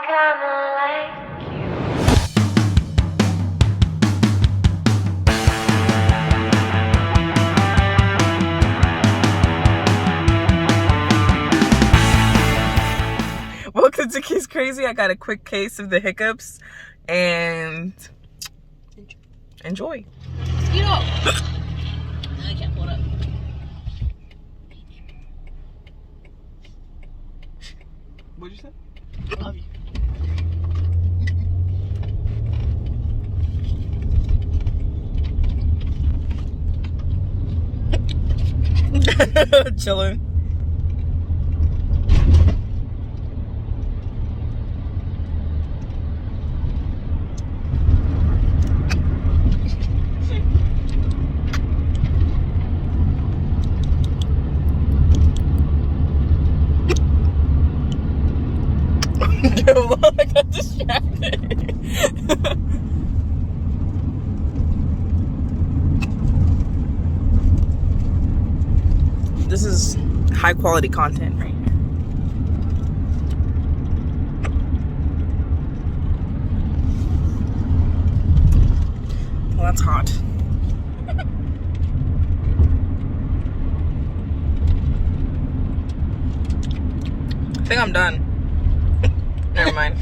kinda like you. Welcome to Kiss Crazy. I got a quick case of the hiccups and enjoy. You know, I can't pull it up. What'd you say? I love you. Chilling. Yo, I got distracted. This is high quality content right here. Well, that's hot. I think I'm done. Never mind.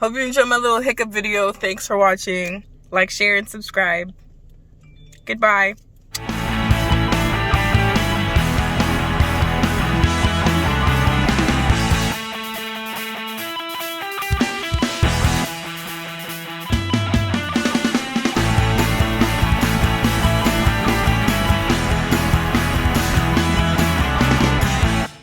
Hope you enjoyed my little hiccup video. Thanks for watching. Like, share, and subscribe. Goodbye.